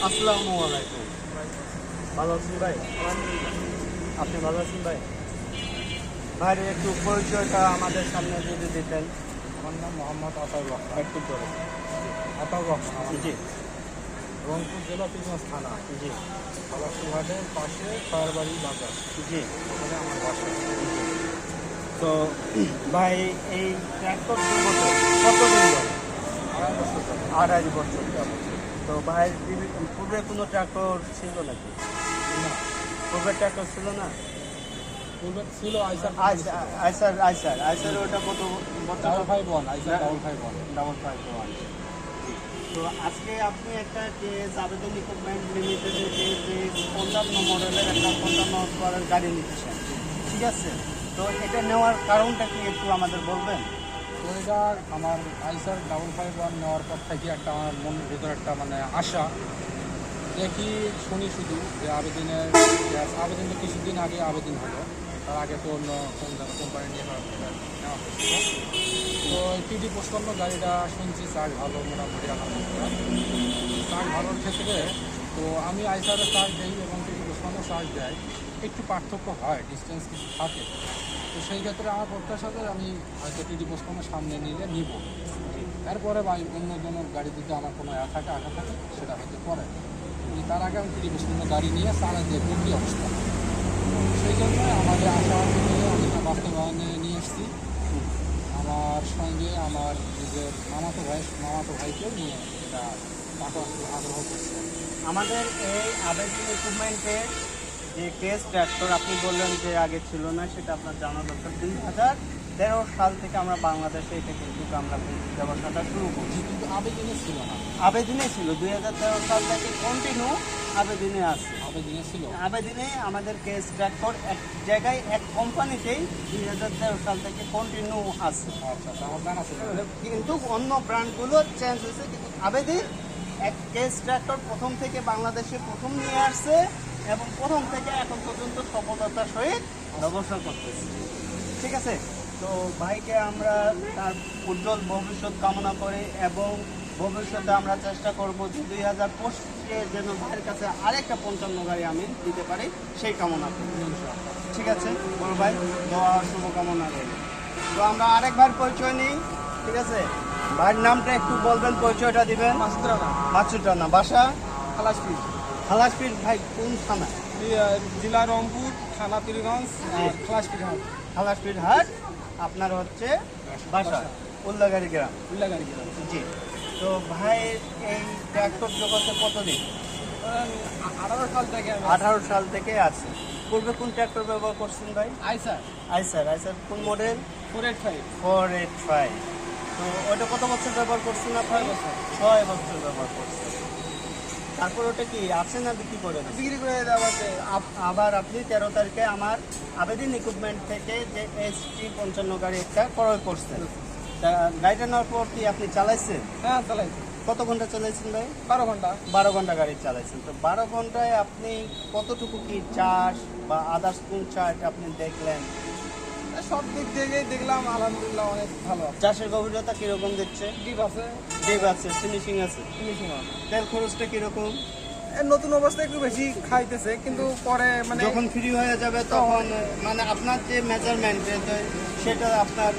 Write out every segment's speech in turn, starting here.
আসসালামু আলাইকুম। ভালো আছেন ভাই? আপনি ভালো আছেন ভাই? ভাই একটু পরিচয়টা আমাদের সামনে যদি দিতেন। আমার নাম মোহাম্মদ আতাউর রহমান। একটু করে। আতাউর রহমান আমার জি নাম। রংপুর জেলা পীরগঞ্জ থানা জি পলাশপুরহাটের পাশে খয়ারবাড়ি বাজার, জি। ওখানে আমার বাসা। তো ভাই এই ট্র্যাক্টর দুর্ঘটনা কতদিন ধরে? 2.5 বছর যাবে। 2.5 বছর যাবে। তো ভাই পূর্বে কোনো ট্র্যাক্টর ছিল নাকি? না, পূর্বে ট্র্যাক্টর ছিল না? পূর্বে ছিল আইসার আইসার ওটা কত বছর? 551, আইসার 551। ডাবল 5-1। তো আজকে আপনি একটা কেস আবেদন রিক্রুটমেন্ট লিমিটেডে যে 55 মডেলের একটা 55 পরের গাড়ি নিচ্ছেন, ঠিক আছে? তো এটা নেওয়ার কারণটা কি একটু আমাদের বলবেন? তো এটা আমার আইসার 551 নেওয়ার পর থেকে একটা আমার মনের ভিতরে একটা মানে আশা, দেখি শুনি শুধু যে আবেদন তো কিছুদিন আগে আবেদন হলো, তার আগে তো অন্য কোম্পানি নিয়ে নেওয়া হয়েছিল। তো এই টিডি 55 গাড়িটা শুনছি চার্জ ভালো, মোটামুটি আলহামদুলিল্লাহ চার্জ ভালোর ক্ষেত্রে। তো আমি আইসারে চার্জ দিই এবং টিডি 55 চার্জ দেয়, একটু পার্থক্য হয়, ডিস্টেন্স কিছু থাকে। তো সেই ক্ষেত্রে আমার প্রত্যাশাতে আমি হয়তো টিডি 55 সামনে নিলে নিব। এরপরে বা অন্য কোনো গাড়ি যদি আমার কোনো আশা থাকে সেটা হয়তো পরে, কিন্তু তার আগে আমি টিডি 55 গাড়ি নিয়ে চালা দেখবো কী অবস্থা। সেই জন্য আমাদের আশা থেকে আমি বাস্তবায়নে নিয়ে এসেছি। আমার সঙ্গে আমার নিজের মামাতো ভাইকেও নিয়ে এটা আগ্রহ করছে। আমাদের এই আবেদন রিক্রুটমেন্টের যে কেস ট্র্যাক্টর আপনি বললেন যে আগে ছিল না, সেটা আপনার জানা দরকার। 2013 সাল থেকে আমরা বাংলাদেশে এটা কিন্তু আমরা ব্যবসাটা শুরু করছি, কিন্তু আবেদনে ছিল না। আবেদনে ছিল 2013 সাল থেকে কন্টিনিউ আবেদনে আছে। আবেদনে ছিল, আবেদনে আমাদের কেস ট্র্যাক্টর এক জায়গায় এক কোম্পানিতেই 2013 সাল থেকে কন্টিনিউ আছে। আচ্ছা আমার জানা ছিল। কিন্তু অন্য ব্র্যান্ডগুলো চেঞ্জ হয়েছে, কিন্তু আবেদন এক কেস ট্র্যাক্টর প্রথম থেকে বাংলাদেশে প্রথম নিয়ে আসছে এবং প্রথম থেকে এখন পর্যন্ত সফলতার সহিত ব্যবসা করতেছে, ঠিক আছে? তো ভাইকে আমরা তার উজ্জ্বল ভবিষ্যৎ কামনা করি এবং ভবিষ্যতে আমরা চেষ্টা করব যে 2025-এ যেন ভাইয়ের কাছে আরেকটা 55 গাড়ি আমি দিতে পারি, সেই কামনা করি। ঠিক আছে বড় ভাই, দোয়া শুভকামনা রইল। তো আমরা আরেকবার পরিচয় নিই, ঠিক আছে? ভাইয়ের নামটা একটু বলবেন, পরিচয়টা দিবেন। মাসুদ রানা, বাসা খালাসপুর, খালাসপীর। ভাই কোন থানা? জেলা রংপুর, থানা পীরগঞ্জ, খালাসপুর হাট। খালাসপীর হাট আপনার হচ্ছে বাসা উল্লাগাড়ি গ্রাম। উল্লাগাড়ি গেলাম। জি। তো ভাইয়ের এই ট্র্যাক্টর জগতে কতদিন? 18 সাল থেকে 18 সাল থেকে আছে। পূর্বে কোন ট্র্যাক্টর ব্যবহার করছেন ভাই? আইসার আইসার কোন মডেল? 485। 485। তো ওটা কত বছর ব্যবহার করছেন আপনার? 6 বছর ব্যবহার করছেন। তারপর ওটা কি আছে না বিক্রি করে দিচ্ছেন? বিক্রি করে দেওয়া আছে। আবার আপনি 13 তারিখে আমার আবেদন ইকুইপমেন্ট থেকে যে ST 55 গাড়ি একটা ক্রয় করছেন। তা গাড়িটা নেওয়ার পর কি আপনি চালাইছেন? হ্যাঁ চালাইছি। কত ঘন্টা চালাইছেন ভাই? 12 ঘন্টা। 12 ঘন্টা গাড়ি চালাইছেন। তো 12 ঘন্টায় আপনি কতটুকু কি চাষ বা আদার্স কোন চাষ আপনি দেখলেন? সব দিক থেকেই দেখলাম আলহামদুলিল্লাহ অনেক ভালো আছে। চাষের গভীরতা কিরকম দেখছে? ডিপ আছে, ডিপ আছে, ফিনিশিং আছে। ফিনিশিং আছে। তেল খরচটা কিরকম? নতুন অবস্থায় একটু বেশি খাইতেছে, কিন্তু পরে মানে যখন ফ্রি হয়ে যাবে তখন মানে আপনার যে মেজারমেন্ট সেটা আপনার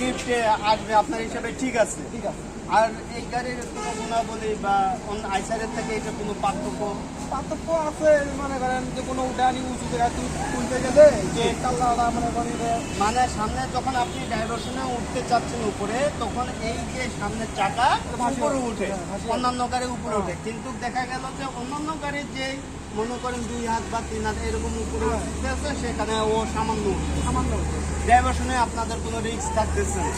গিফটে আসবে আপনার হিসাবে, ঠিক আছে। ঠিক আছে। আর এই গাড়ির কোনো গুণাবলী বা অন্য আইসারের থেকে এটা কোনো পার্থক্য আছে, মনে করেন যে কোনো উঠানি উঁচু জায়গায় তুলতে গেলে যে কাল্লাটা মনে করেন যে মানে সামনে যখন আপনি ডাইভারশনে উঠতে চাচ্ছেন উপরে, তখন এই যে সামনের চাকা উপরে উঠে, অন্যান্য গাড়ি উপরে ওঠে। কিন্তু দেখা গেল যে অন্যান্য গাড়ির যে মনে করেন 2 হাত বা 3 হাত এরকম উপরে উঠতে আছে, সেখানে ও সামান্য ডাইভারশনে আপনাদের কোনো রিস্ক থাকতেছে না।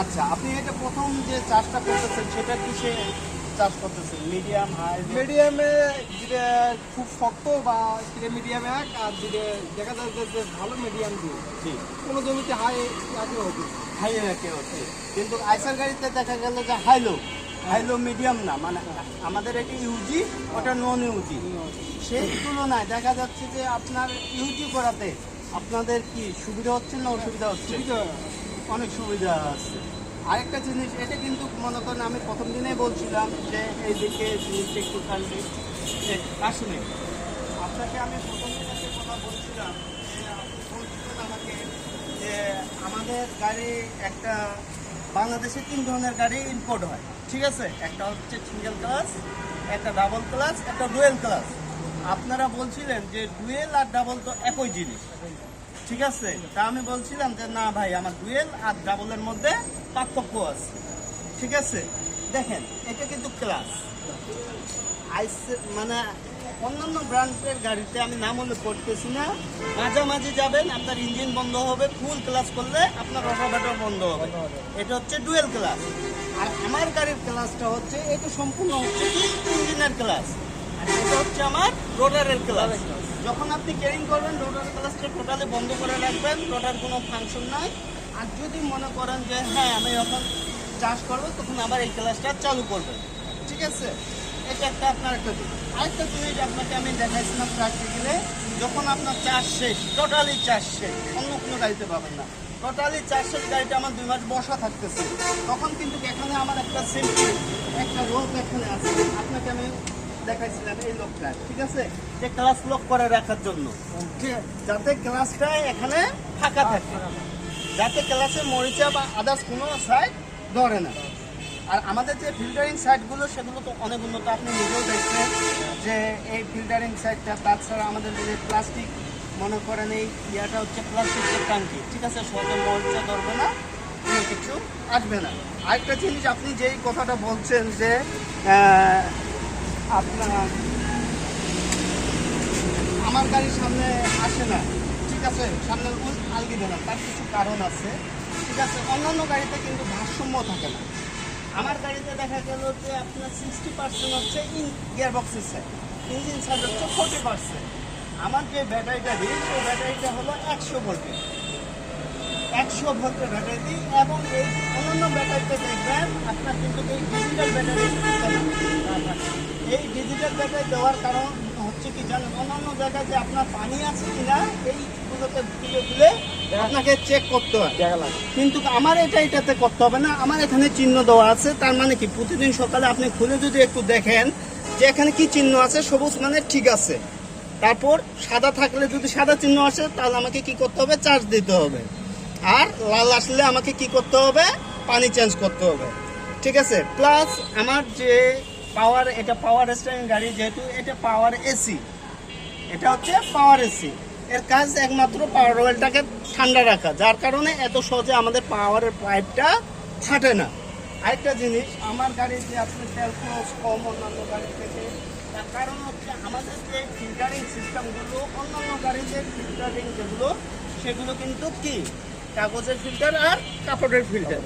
আচ্ছা, আপনি এটা প্রথম যে চাষটা করতেছেন সেটা কিসে চাষ করতেছেন? Medium, high? মিডিয়ামে যেটা খুব শক্ত বা সেটা মিডিয়ামে এক, আর যেটা দেখা যাচ্ছে যে ভালো মিডিয়াম দিয়ে জি, কোনো জমিতে হাই রাখলে হবে। হাই রাখে হচ্ছে। কিন্তু আইসার গাড়িতে দেখা গেল যে হাইলো মিডিয়াম না, মানে আমাদের এটা ইউজি, ওটা নন ইউজি। সেই তুলনায় দেখা যাচ্ছে যে আপনার ইউজি করাতে আপনাদের কি সুবিধা হচ্ছে না অসুবিধা হচ্ছে? অনেক সুবিধা আছে। আরেকটা জিনিস, এটা কিন্তু মনে করেন আমি প্রথম দিনেই বলছিলাম যে এইদিকে জিনিসটা একটু কাটবে। আসলে আপনাকে আমি প্রথম দিন একটা কথা বলছিলাম যে আপনি বলছিলেন আমাকে যে আমাদের গাড়ি একটা বাংলাদেশে 3 ধরনের গাড়ি ইম্পোর্ট হয়, ঠিক আছে? একটা হচ্ছে সিঙ্গেল ক্লাস, একটা ডাবল ক্লাস, একটা ডুয়েল ক্লাস। আপনারা বলছিলেন যে ডুয়েল আর ডাবল তো একই জিনিস, ঠিক আছে? তা আমি বলছিলাম যে না ভাই, আমার ডুয়েল আর ডাবলের মধ্যে পার্থক্য আছে, ঠিক আছে? দেখেন, এটা কিন্তু ক্লাস মানে অন্যান্য ব্র্যান্ডের গাড়িতে আমি নাম উল্লেখ করতেছি না, মাঝামাঝি যাবেন আপনার ইঞ্জিন বন্ধ হবে, ফুল ক্লাস করলে আপনার রোটাভেটর বন্ধ হবে। এটা হচ্ছে ডুয়েল ক্লাস। আর আমার গাড়ির ক্লাসটা হচ্ছে, এটা সম্পূর্ণ হচ্ছে কি ইঞ্জিনের ক্লাস, আর এটা হচ্ছে আমার রোটারের ক্লাস। যখন আপনি ক্যারিং করবেন রোটার ক্লাসটা টোটালি বন্ধ করে রাখবেন, রোটার কোনো ফাংশন নাই। আর যদি মনে করেন যে হ্যাঁ আমি যখন চার্জ করবো তখন আবার এই ক্লাসটা চালু করবেন, ঠিক আছে? এটা একটা আপনার একটা জিনিস। আরেকটা জিনিস আপনাকে আমি দেখাইছিলাম প্র্যাকটিক্যালে, যখন আপনার চার্জ শেষ, টোটালি চার্জ শেষ, অন্য কোনো গাড়িতে পাবেন না, টোটালি চার্জ শেষ, গাড়িটা আমার 2 মাস বসা থাকতেছে, তখন কিন্তু এখানে আমার একটা সেফটি একটা রোপ এখানে আছে, আপনাকে আমি দেখাইছিলাম এই লোকটা, ঠিক আছে? যে ক্লাস লক করে রাখার জন্য, ঠিক আছে? যাতে ক্লাসটা এখানে ফাঁকা থাকে, যাতে ক্লাসে মরিচা বা আদার্স কোনো সাইড ধরে না। আর আমাদের যে ফিল্টারিং সাইটগুলো সেগুলো তো অনেক উন্নত, আপনি নিজেও দেখছেন যে এই ফিল্টারিং সাইটটা। তাছাড়া আমাদের যে প্লাস্টিক, মনে করেন এই ইয়াটা হচ্ছে প্লাস্টিকের ট্যাঙ্কি, ঠিক আছে? সহজে মরিচা ধরবে না, কোনো কিছু আসবে না। আরেকটা জিনিস, আপনি যেই কথাটা বলছেন যে আপনার আমার গাড়ির সামনে আসে না, ঠিক আছে? সামনে আলগি দেয় না, তার কিছু কারণ আছে, ঠিক আছে? অন্যান্য গাড়িতে কিন্তু ভারসাম্য থাকে না। আমার গাড়িতে দেখা গেল যে আপনার 60% হচ্ছে গিয়ারবক্সের সাইড, ইঞ্জিন সাইড হচ্ছে 40%। আমার যে ব্যাটারিটা দিই সেই ব্যাটারিটা হলো 100 ভোল্টের, 100 ভোল্টের ব্যাটারি দিই। এবং এই অন্যান্য ব্যাটারিতে দেখবেন আপনার কিন্তু এই ডিজিটাল ব্যাটারি, এই ডিজিটাল ব্যাটারি দেওয়ার কারণ হচ্ছে কি জানেন, অন্যান্য জায়গায় যে আপনার পানি আছে কিনা এইগুলোতে তুলে তুলে আপনাকে চেক করতে হয়, কিন্তু আমার এটাতে করতে হবে না। আমার এখানে চিহ্ন দেওয়া আছে, তার মানে কি প্রতিদিন সকালে আপনি খুলে যদি একটু দেখেন যে এখানে কি চিহ্ন আছে, সবুজ মানে ঠিক আছে, তারপর সাদা থাকলে যদি সাদা চিহ্ন আসে তাহলে আমাকে কি করতে হবে, চার্জ দিতে হবে। আর লাল আসলে আমাকে কি করতে হবে, পানি চেঞ্জ করতে হবে, ঠিক আছে? প্লাস আমার যে পাওয়ার, এটা পাওয়ার স্টারিং গাড়ি, যেহেতু এটা পাওয়ার এসি, এটা হচ্ছে পাওয়ার এসি, এর কাজ একমাত্র পাওয়ার অয়েলটাকে ঠান্ডা রাখা, যার কারণে এত সহজে আমাদের পাওয়ারের পাইপটা ফাটে না। আরেকটা জিনিস, আমার গাড়ির যে আপনার তেল খরচ কম অন্যান্য গাড়ি থেকে, তার কারণ হচ্ছে আমাদের যে ফিল্টারিং সিস্টেমগুলো, অন্যান্য গাড়ির যে ফিল্টারিং যেগুলো সেগুলো কিন্তু কি কাগজের ফিল্টার আর কাপড়ের ফিল্টার,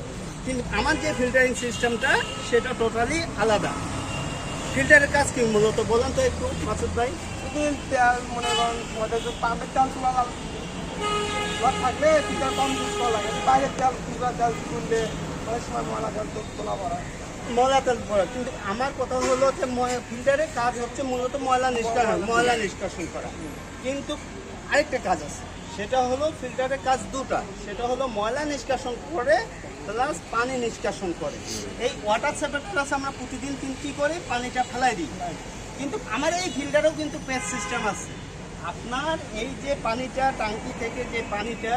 কিন্তু আমার যে ফিল্টারিং সিস্টেমটা সেটা টোটালি আলাদা। ফিল্টারের কাজ কি মূলত বলেন তো একটু মাসুদ ভাই? তেল মনে করেন ওদের যে পাম্পের তেল তোলা থাকলে ফিল্টার কম ইউজ করা লাগে, বাইরের তেল পুরা তেল তুললে অনেক সময় ময়লা তেল তোলা পড়া, ময়লা তেল পড়া। কিন্তু আমার কথা হলো যে ফিল্টারের কাজ হচ্ছে মূলত ময়লা নিষ্কাশন করা, কিন্তু আরেকটা কাজ আছে, সেটা হলো ফিল্টারের কাজ দুটা, সেটা হলো ময়লা নিষ্কাশন করে প্লাস পানি নিষ্কাশন করে। এই ওয়াটার সেপারেট প্লাস আমরা প্রতিদিন কি করি, পানিটা ফেলাই দিই, কিন্তু আমার এই ফিল্টারেও কিন্তু পেজ সিস্টেম আছে। আপনার এই যে পানিটা ট্যাঙ্কি থেকে যে পানিটা,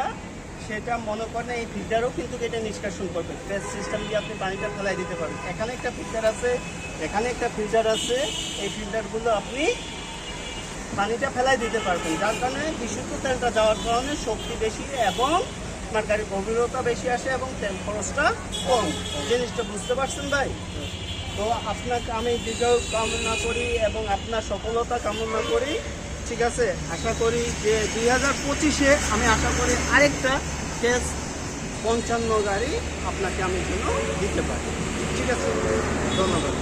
সেটা মনে করেন এই ফিল্টারও কিন্তু এটা নিষ্কাশন করবে, পেজ সিস্টেম দিয়ে আপনি পানিটা ফেলাই দিতে পারবেন। এখানে একটা ফিল্টার আছে, এখানে একটা ফিল্টার আছে, এই ফিল্টারগুলো আপনি পানিটা ফেলাই দিতে পারবেন, যার কারণে বিশুদ্ধ তেলটা যাওয়ার কারণে শক্তি বেশি এবং আপনার গাড়ির গভীরতা বেশি আসে এবং তেল খরচটা কম। জিনিসটা বুঝতে পারছেন ভাই? তো আপনাকে আমি দীর্ঘ কামনা করি এবং আপনার সফলতা কামনা করি, ঠিক আছে? আশা করি যে 2025-এ আমি আশা করি আরেকটা কেস 55 গাড়ি আপনাকে আমি জন্য দিতে পারি, ঠিক আছে? ধন্যবাদ।